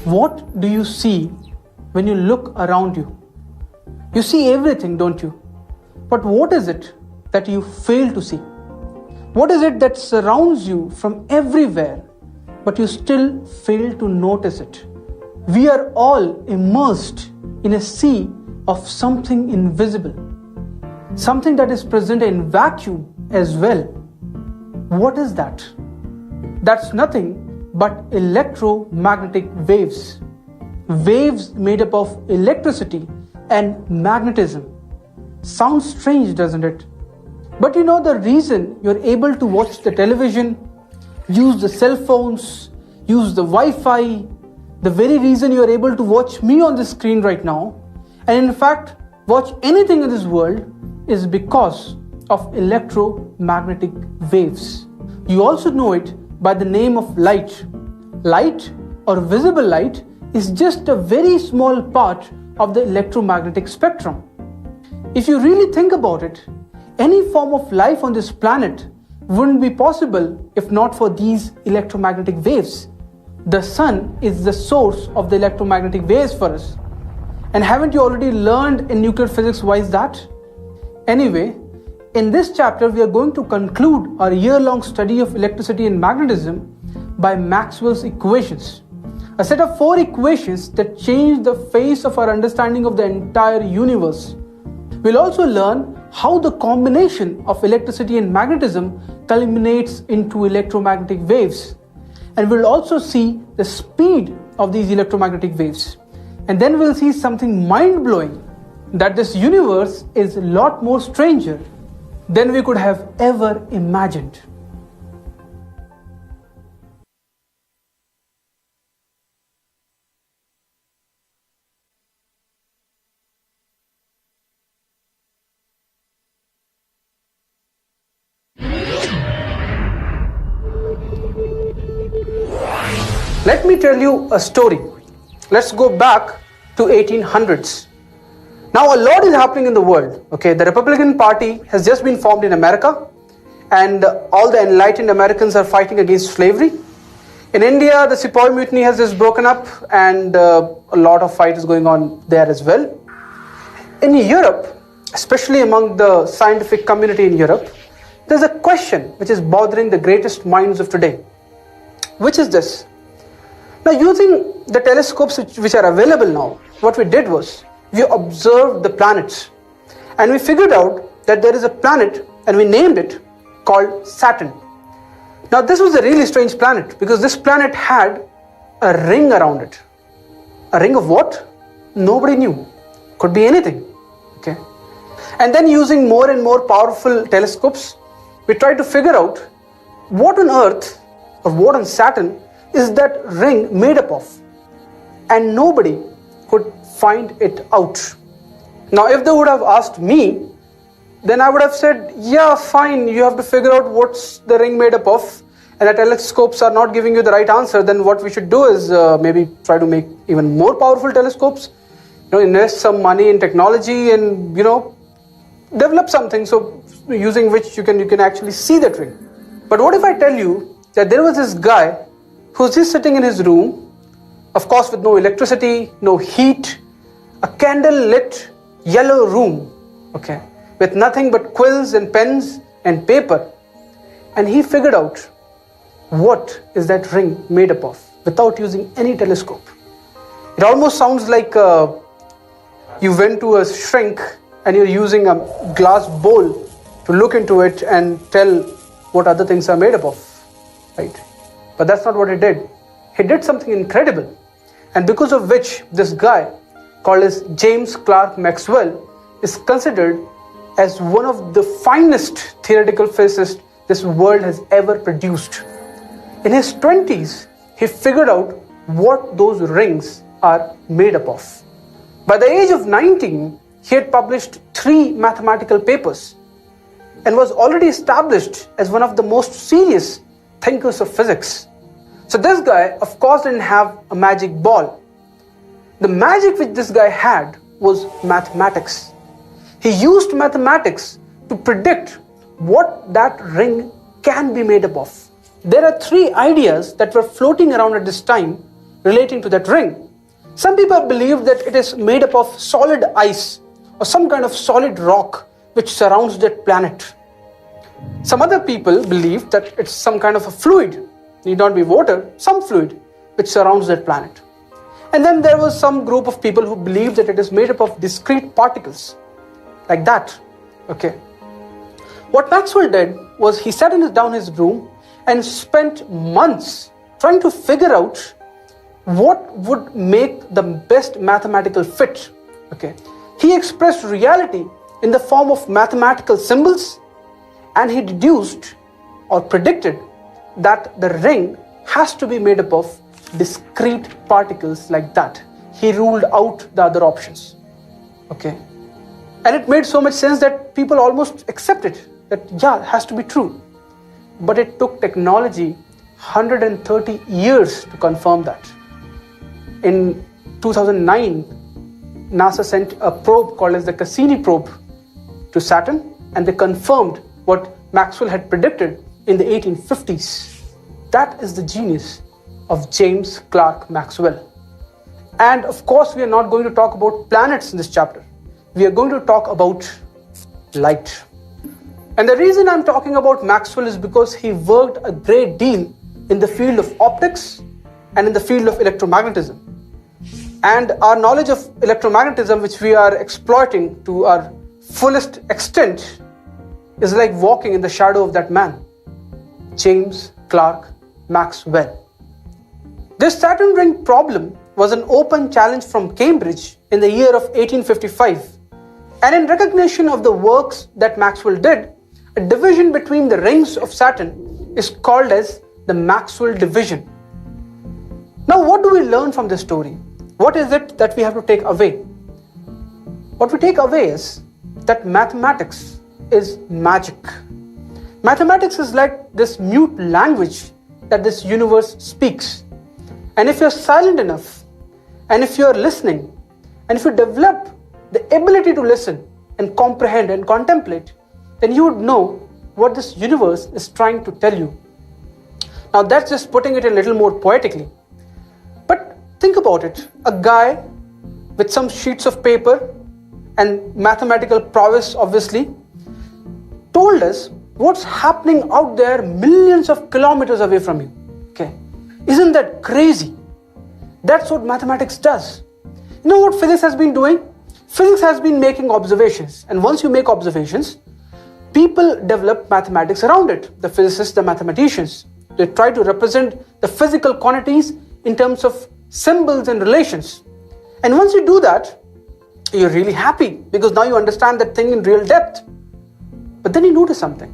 What do you see when you look around you? You see everything, don't you? But what is it that you fail to see? What is it that surrounds you from everywhere, but you still fail to notice it? We are all immersed in a sea of something invisible, something that is present in vacuum as well. What is that? That's nothing but electromagnetic waves. Waves made up of electricity and magnetism. Sounds strange, doesn't it? But you know the reason you're able to watch the television, use the cell phones, use the Wi-Fi, the very reason you're able to watch me on the screen right now, and in fact watch anything in this world, is because of electromagnetic waves. You also know it by the name of light. Light or visible light is just a very small part of the electromagnetic spectrum. If you really think about it, any form of life on this planet wouldn't be possible if not for these electromagnetic waves. The sun is the source of the electromagnetic waves for us. And haven't you already learned in nuclear physics why is that? Anyway, in this chapter we are going to conclude our year-long study of electricity and magnetism by Maxwell's equations, a set of 4 equations that change the face of our understanding of the entire universe. We'll also learn how the combination of electricity and magnetism culminates into electromagnetic waves. And we'll also see the speed of these electromagnetic waves. And then we'll see something mind-blowing, that this universe is a lot more stranger than we could have ever imagined. Let me tell you a story. Let's go back to 1800s. Now a lot is happening in the world. Okay, the Republican Party has just been formed in America, and all the enlightened Americans are fighting against slavery. In India, the Sepoy Mutiny has just broken up, and a lot of fight is going on there as well. In Europe, especially among the scientific community in Europe, there's a question which is bothering the greatest minds of today. Which is this? Now, using the telescopes which are available now, what we did was, we observed the planets, and we figured out that there is a planet, and we named it called Saturn. Now, this was a really strange planet, because this planet had a ring around it. A ring of what? Nobody knew. Could be anything. Okay. And then using more and more powerful telescopes, we tried to figure out what on Earth or what on Saturn is that ring made up of, and nobody could find it out. Now, if they would have asked me, then I would have said, yeah, fine, you have to figure out what's the ring made up of, and the telescopes are not giving you the right answer, then what we should do is maybe try to make even more powerful telescopes, invest some money in technology, and develop something so using which you can actually see that ring. But what if I tell you that there was this guy who's just sitting in his room, of course with no electricity, no heat, a candle-lit yellow room, okay, with nothing but quills and pens and paper, and he figured out what is that ring made up of without using any telescope. It almost sounds like you went to a shrink and you're using a glass bowl to look into it and tell what other things are made up of, right? But that's not what he did. He did something incredible, and because of which this guy, called as James Clerk Maxwell, is considered as one of the finest theoretical physicists this world has ever produced. In his 20s, he figured out what those rings are made up of. By the age of 19, he had published 3 mathematical papers and was already established as one of the most serious thinkers of physics. So this guy, of course, didn't have a magic ball. The magic which this guy had was mathematics. He used mathematics to predict what that ring can be made up of. There are 3 ideas that were floating around at this time relating to that ring. Some people believe that it is made up of solid ice or some kind of solid rock which surrounds that planet. Some other people believe that it's some kind of a fluid, need not be water, some fluid which surrounds that planet. And then there was some group of people who believed that it is made up of discrete particles, like that. Okay. What Maxwell did was he sat down his room and spent months trying to figure out what would make the best mathematical fit. Okay. He expressed reality in the form of mathematical symbols, and he deduced or predicted that the ring has to be made up of discrete particles like that. He ruled out the other options. Okay. And it made so much sense that people almost accepted that, yeah, it has to be true. But it took technology 130 years to confirm that. In 2009, NASA sent a probe called as the Cassini probe to Saturn, and they confirmed what Maxwell had predicted in the 1850s. That is the genius of James Clerk Maxwell. And of course, we are not going to talk about planets in this chapter. We are going to talk about light. And the reason I'm talking about Maxwell is because he worked a great deal in the field of optics and in the field of electromagnetism. And our knowledge of electromagnetism, which we are exploiting to our fullest extent, is like walking in the shadow of that man, James Clerk Maxwell. This Saturn ring problem was an open challenge from Cambridge in the year of 1855. And in recognition of the works that Maxwell did, a division between the rings of Saturn is called as the Maxwell division. Now, what do we learn from this story? What is it that we have to take away? What we take away is that mathematics is magic. Mathematics is like this mute language that this universe speaks. And if you're silent enough, and if you're listening, and if you develop the ability to listen and comprehend and contemplate, then you would know what this universe is trying to tell you. Now that's just putting it a little more poetically. But think about it. A guy with some sheets of paper and mathematical prowess, obviously, told us what's happening out there millions of kilometers away from you. Okay. Isn't that crazy? That's what mathematics does. You know what physics has been doing? Physics has been making observations. And once you make observations, people develop mathematics around it. The physicists, the mathematicians, they try to represent the physical quantities in terms of symbols and relations. And once you do that, you're really happy because now you understand that thing in real depth. But then you notice something.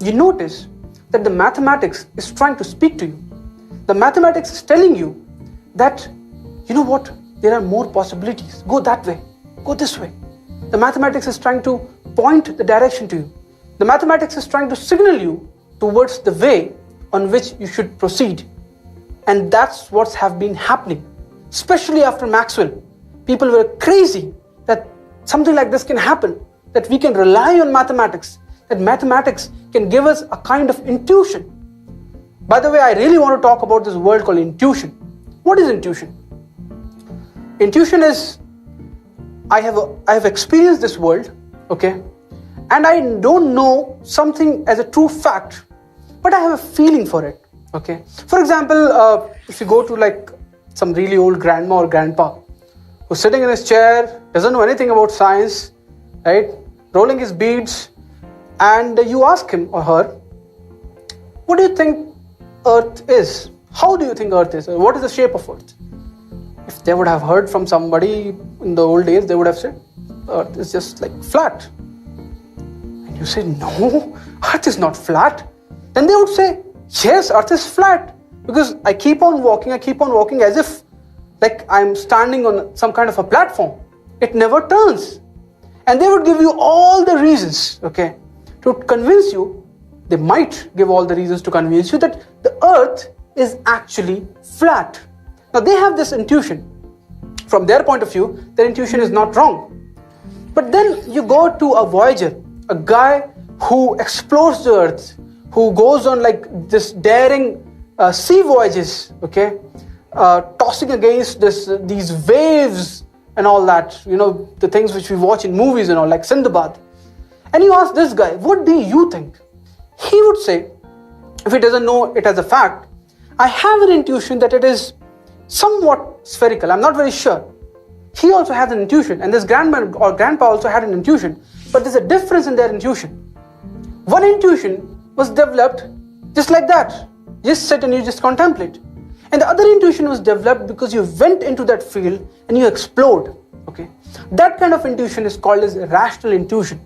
You notice that the mathematics is trying to speak to you. The mathematics is telling you that, you know what, there are more possibilities. Go that way. Go this way. The mathematics is trying to point the direction to you. The mathematics is trying to signal you towards the way on which you should proceed. And that's what's have been happening, especially after Maxwell. People were crazy that something like this can happen, that we can rely on mathematics, that mathematics can give us a kind of intuition. By the way, I really want to talk about this word called intuition. What is intuition? Intuition is, I have experienced this world, okay, and I don't know something as a true fact, but I have a feeling for it, okay. For example, if you go to like some really old grandma or grandpa who's sitting in his chair, doesn't know anything about science, right, rolling his beads, and you ask him or her, what do you think Earth is? How do you think Earth is? What is the shape of Earth? If they would have heard from somebody in the old days, they would have said, Earth is just like flat. And you say, no, Earth is not flat. Then they would say, yes, Earth is flat. Because I keep on walking as if like I'm standing on some kind of a platform. It never turns. And they would give you all the reasons, okay, to convince you. They might give all the reasons to convince you that the Earth is actually flat. Now they have this intuition. From their point of view, their intuition is not wrong. But then you go to a voyager, a guy who explores the Earth, who goes on like this daring sea voyages, okay, tossing against these waves and all that, the things which we watch in movies and all, like Sindbad. And you ask this guy, what do you think? He would say, if he doesn't know it as a fact, I have an intuition that it is somewhat spherical. I'm not very sure. He also has an intuition, and this grandman or grandpa also had an intuition, but there's a difference in their intuition. One intuition was developed just like that. Just sit and you just contemplate. And the other intuition was developed because you went into that field and you explored. Okay, that kind of intuition is called as rational intuition.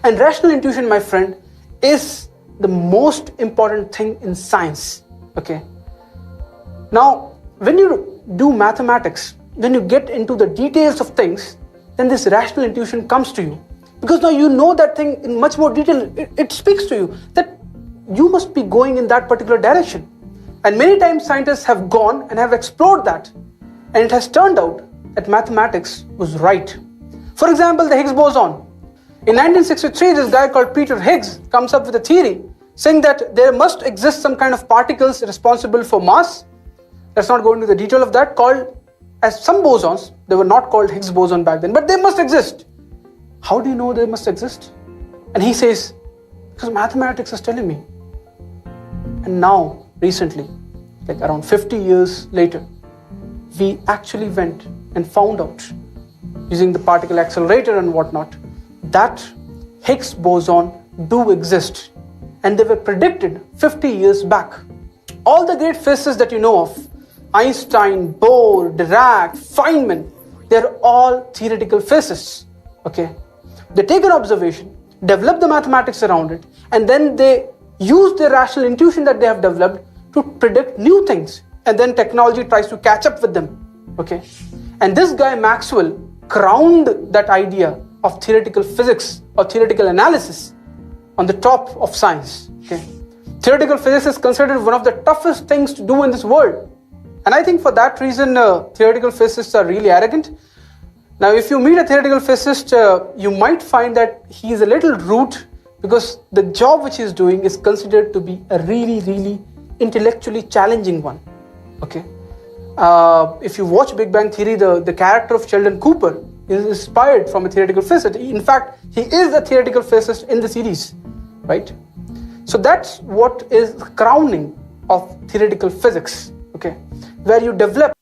And rational intuition, my friend, is the most important thing in science. Okay. Now, when you do mathematics, when you get into the details of things, then this rational intuition comes to you. Because now you know that thing in much more detail. It speaks to you that you must be going in that particular direction. And many times scientists have gone and have explored that. And it has turned out that mathematics was right. For example, the Higgs boson. In 1963, this guy called Peter Higgs comes up with a theory saying that there must exist some kind of particles responsible for mass. Let's not go into the detail of that, called as some bosons. They were not called Higgs boson back then, but they must exist. How do you know they must exist? And he says, because mathematics is telling me. And now, recently, like around 50 years later, we actually went and found out, using the particle accelerator and whatnot, that Higgs boson do exist. And they were predicted 50 years back. All the great physicists that you know of, Einstein, Bohr, Dirac, Feynman, they're all theoretical physicists. Okay, they take an observation, develop the mathematics around it, and then they use their rational intuition that they have developed to predict new things. And then technology tries to catch up with them. Okay, and this guy Maxwell crowned that idea of theoretical physics or theoretical analysis on the top of science. Okay, theoretical physics is considered one of the toughest things to do in this world. And I think for that reason, theoretical physicists are really arrogant. Now, if you meet a theoretical physicist, you might find that he is a little rude because the job which he is doing is considered to be a really, really intellectually challenging one. Okay. If you watch Big Bang Theory, the character of Sheldon Cooper is inspired from a theoretical physicist. In fact, he is a theoretical physicist in the series, right? So that's what is the crowning of theoretical physics, okay, where you develop